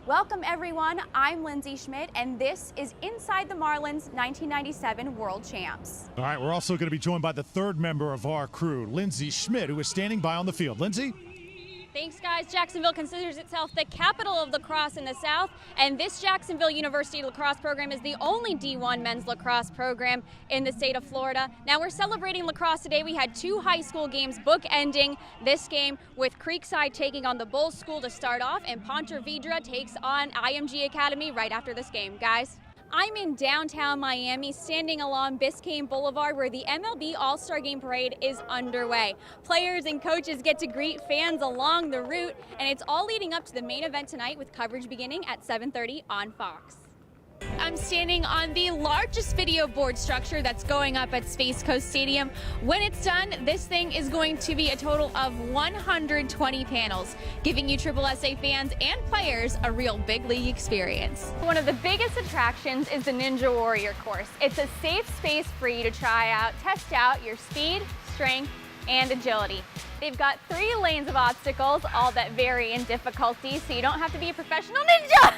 Welcome everyone, I'm Lindsey Schmidt and this is Inside the Marlins 1997 World Champs. All right, we're also going to be joined by the third member of our crew, Lindsey Schmidt, who is standing by on the field. Lindsey? Thanks guys. Jacksonville considers itself the capital of lacrosse in the South, and this Jacksonville University lacrosse program is the only D1 men's lacrosse program in the state of Florida. Now we're celebrating lacrosse today. We had two high school games bookending this game, with Creekside taking on the Bulls School to start off, and Ponte Vedra takes on IMG Academy right after this game. Guys, I'm in downtown Miami, standing along Biscayne Boulevard, where the MLB All-Star Game Parade is underway. Players and coaches get to greet fans along the route, and it's all leading up to the main event tonight, with coverage beginning at 7:30 on Fox. I'm standing on the largest video board structure that's going up at Space Coast Stadium. When it's done, this thing is going to be a total of 120 panels, giving you SSSA fans and players a real big league experience. One of the biggest attractions is the Ninja Warrior course. It's a safe space for you to try out, test out your speed, strength, and agility. They've got 3 lanes of obstacles, all that vary in difficulty, so you don't have to be a professional ninja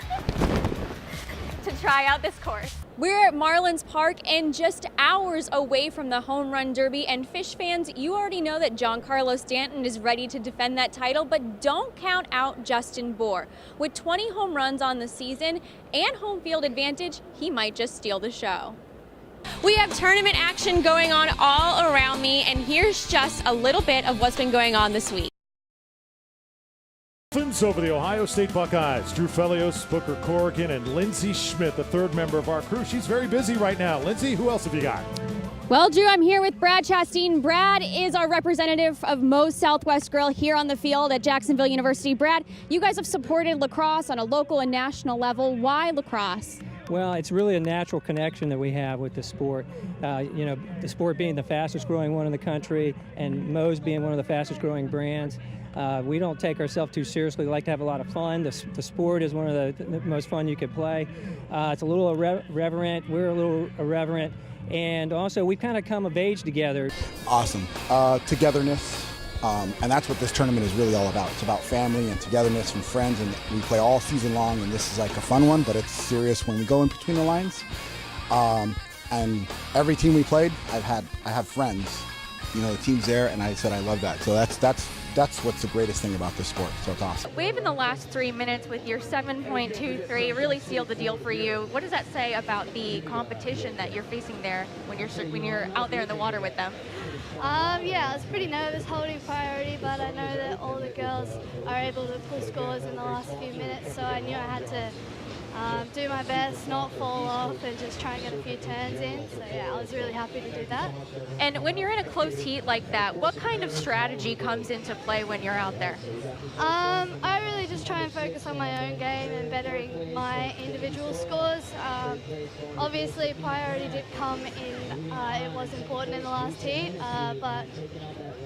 to try out this course. We're at Marlins Park and just hours away from the Home Run Derby, and Fish fans, you already know that Giancarlo Stanton is ready to defend that title, but don't count out Justin Bour. With 20 home runs on the season and home field advantage, he might just steal the show. We have tournament action going on all around me, and here's just a little bit of what's been going on this week. Over the Ohio State Buckeyes, Drew Felios, Booker Corrigan, and Lindsey Schmidt, the third member of our crew. She's very busy right now. Lindsey, who else have you got? Well, Drew, I'm here with Brad Chastain. Brad is our representative of Moe's Southwest Grill here on the field at Jacksonville University. Brad, you guys have supported lacrosse on a local and national level. Why lacrosse? Well, it's really a natural connection that we have with the sport. The sport being the fastest growing one in the country, and Moe's being one of the fastest growing brands. We don't take ourselves too seriously. We like to have a lot of fun. The sport is one of the most fun you could play. It's a little irreverent. We're a little irreverent. And also, we kind of come of age together. Awesome. Togetherness. And that's what this tournament is really all about. It's about family and togetherness and friends. And we play all season long. And this is like a fun one, but it's serious when we go in between the lines. And every team we played, I have friends. You know, the team's there, and I said I love that. So that's what's the greatest thing about this sport. So it's awesome. Wave in the last 3 minutes with your 7.23 really sealed the deal for you. What does that say about the competition that you're facing there when you're out there in the water with them? Yeah, I was pretty nervous holding priority, but I know that all the girls are able to pull scores in the last few minutes, so I knew I had to do my best, not fall off, and just try and get a few turns in. So yeah, I was really happy to do that. And when you're in a close heat like that, what kind of strategy comes into play when you're out there? I really just try and focus on my own game and bettering my individual scores. Obviously, priority did come in. It was important in the last heat, but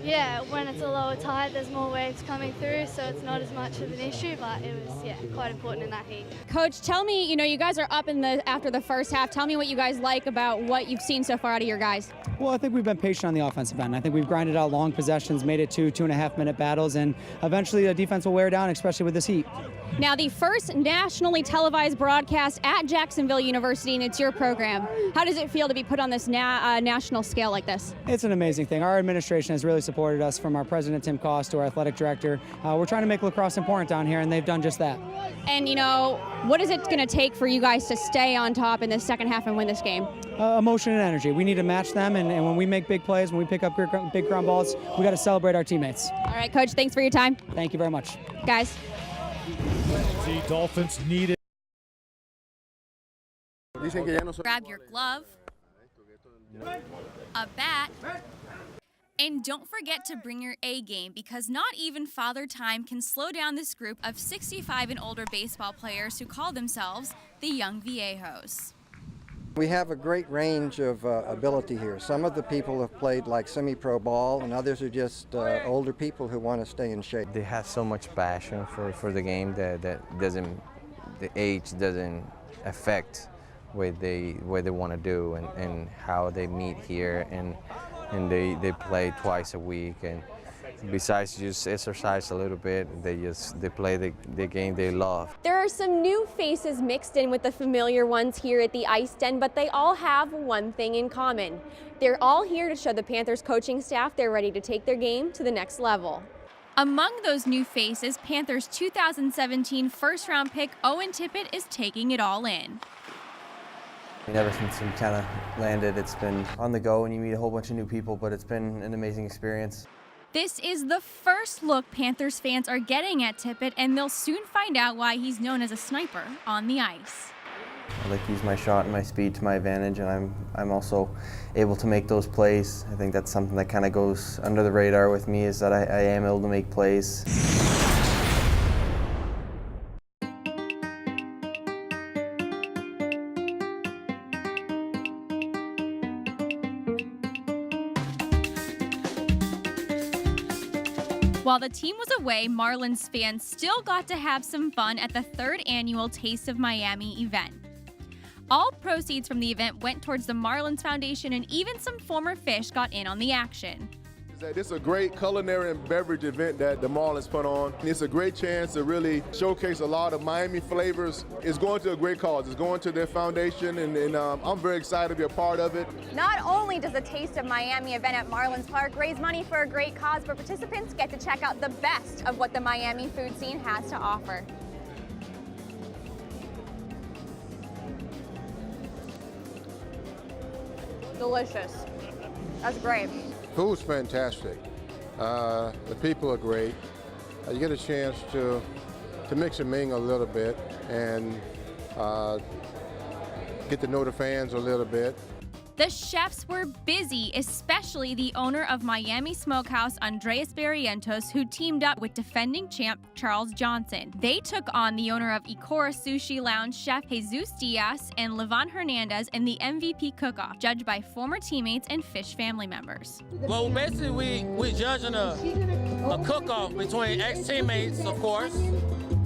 yeah, when it's a lower tide, there's more waves coming through, so it's not as much of an issue, but it was, yeah, quite important in that heat. Coach, tell me, you guys are up after the first half. Tell me what you guys like about what you've seen so far out of your guys. Well, I think we've been patient on the offensive end. I think we've grinded out long possessions, made it 2.5 minute battles, and eventually the defense will wear down, especially with this heat. Now, the first nationally televised broadcast at Jacksonville University, and it's your program. How does it feel to be put on this national scale like this? It's an amazing thing. Our administration has really supported us, from our president, Tim Cost, to our athletic director. We're trying to make lacrosse important down here, and they've done just that. And, what is it going to take for you guys to stay on top in the second half and win this game? Emotion and energy. We need to match them, and when we make big plays, when we pick up big ground balls, we got to celebrate our teammates. All right, Coach, thanks for your time. Thank you very much. Guys. The Dolphins need it. Grab your glove, a bat, and don't forget to bring your A game, because not even Father Time can slow down this group of 65 and older baseball players who call themselves the Young Viejos. We have a great range of ability here. Some of the people have played like semi-pro ball, and others are just older people who want to stay in shape. They have so much passion for the game that the age doesn't affect what they want to do and how they meet here, and they play twice a week, and besides just exercise a little bit, they play the game they love. There are some new faces mixed in with the familiar ones here at the Ice Den, but they all have one thing in common. They're all here to show the Panthers coaching staff they're ready to take their game to the next level. Among those new faces, Panthers 2017 first-round pick Owen Tippett is taking it all in. Ever since we kind of landed, it's been on the go and you meet a whole bunch of new people, but it's been an amazing experience. This is the first look Panthers fans are getting at Tippett, and they'll soon find out why he's known as a sniper on the ice. I like to use my shot and my speed to my advantage, and I'm also able to make those plays. I think that's something that kind of goes under the radar with me, is that I am able to make plays. While the team was away, Marlins fans still got to have some fun at the 3rd annual Taste of Miami event. All proceeds from the event went towards the Marlins Foundation, and even some former fish got in on the action. This is a great culinary and beverage event that the Marlins put on. It's a great chance to really showcase a lot of Miami flavors. It's going to a great cause. It's going to their foundation, and I'm very excited to be a part of it. Not only does the Taste of Miami event at Marlins Park raise money for a great cause, but participants get to check out the best of what the Miami food scene has to offer. Delicious. That's great. Food's fantastic. The people are great. You get a chance to mix and mingle a little bit and get to know the fans a little bit. The chefs were busy, especially the owner of Miami Smokehouse, Andres Barrientos, who teamed up with defending champ Charles Johnson. They took on the owner of Ikora Sushi Lounge, Chef Jesus Diaz, and Levan Hernandez in the MVP cook-off, judged by former teammates and Fish family members. Well, basically, we're judging a cook-off between ex-teammates, of course,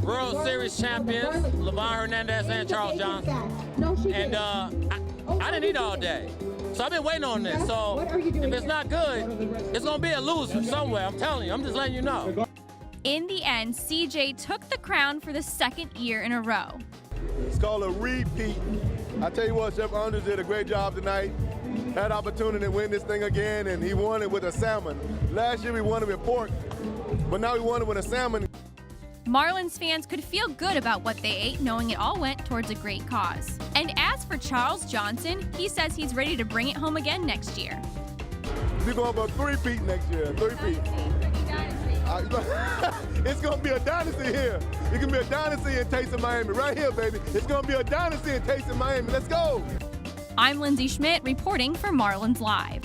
World Series champions, Levan Hernandez and Charles Johnson. And I didn't eat all day, so I've been waiting on this. So if it's not good, it's gonna be a loser somewhere. I'm telling you, I'm just letting you know. In the end, CJ took the crown for the 2nd year in a row. It's called a repeat. I tell you what, Chef Anders did a great job tonight. Had opportunity to win this thing again, and he won it with a salmon. Last year we won it with pork, but now we won it with a salmon. Marlins fans could feel good about what they ate, knowing it all went towards a great cause. And as for Charles Johnson, he says he's ready to bring it home again next year. We're going for a 3-peat next year, 3-peat. It's going to be a dynasty here. It can be a dynasty in Taste of Miami, right here, baby. It's going to be a dynasty in Taste of Miami. Let's go. I'm Lindsey Schmidt reporting for Marlins Live.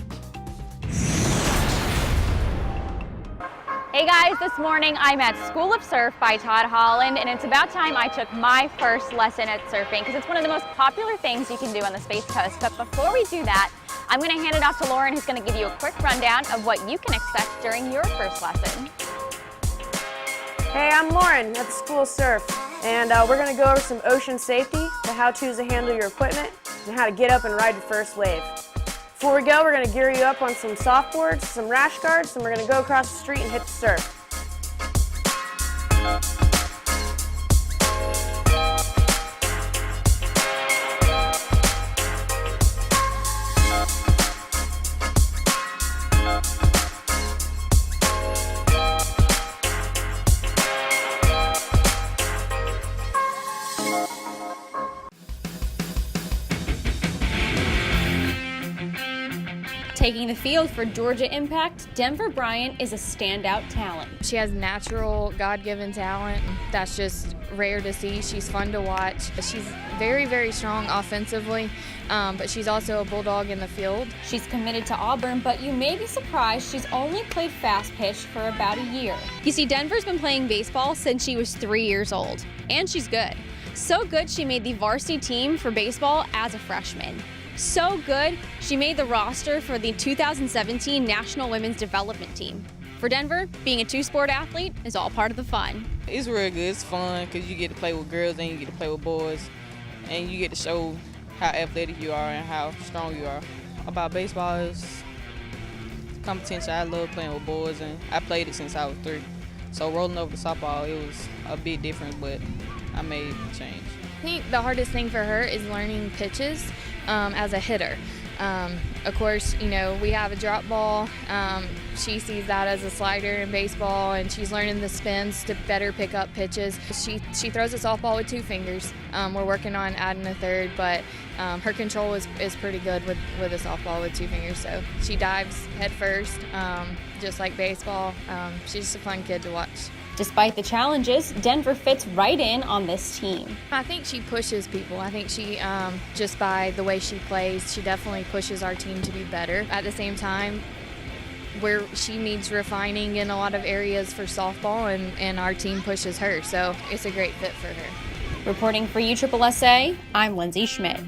Hey guys, this morning I'm at School of Surf by Todd Holland, and it's about time I took my first lesson at surfing because it's one of the most popular things you can do on the Space Coast. But before we do that, I'm going to hand it off to Lauren, who's going to give you a quick rundown of what you can expect during your first lesson. Hey, I'm Lauren at the School of Surf, and we're going to go over some ocean safety, the how-tos to handle your equipment, and how to get up and ride your first wave. Before we go, we're going to gear you up on some softboards, some rash guards, and we're going to go across the street and hit the surf. Taking the field for Georgia Impact, Denver Bryant is a standout talent. She has natural, God-given talent that's just rare to see. She's fun to watch. She's very, very strong offensively, but she's also a bulldog in the field. She's committed to Auburn, but you may be surprised she's only played fast pitch for about a year. You see, Denver's been playing baseball since she was 3 years old, and she's good. So good she made the varsity team for baseball as a freshman. So good, she made the roster for the 2017 National Women's Development Team. For Denver, being a two-sport athlete is all part of the fun. It's real good. It's fun because you get to play with girls and you get to play with boys, and you get to show how athletic you are and how strong you are. About baseball is competition. I love playing with boys, and I played it since I was 3. So rolling over to softball, it was a bit different, but I made a change. I think the hardest thing for her is learning pitches as a hitter. Of course, you know, we have a drop ball. She sees that as a slider in baseball, and she's learning the spins to better pick up pitches. She throws a softball with 2 fingers. We're working on adding a third, but her control is pretty good with a softball with 2 fingers. So she dives head first, just like baseball. She's just a fun kid to watch. Despite the challenges, Denver fits right in on this team. I think she pushes people. I think she, just by the way she plays, she definitely pushes our team to be better. At the same time, where she needs refining in a lot of areas for softball, and our team pushes her. So it's a great fit for her. Reporting for USSSA, I'm Lindsey Schmidt.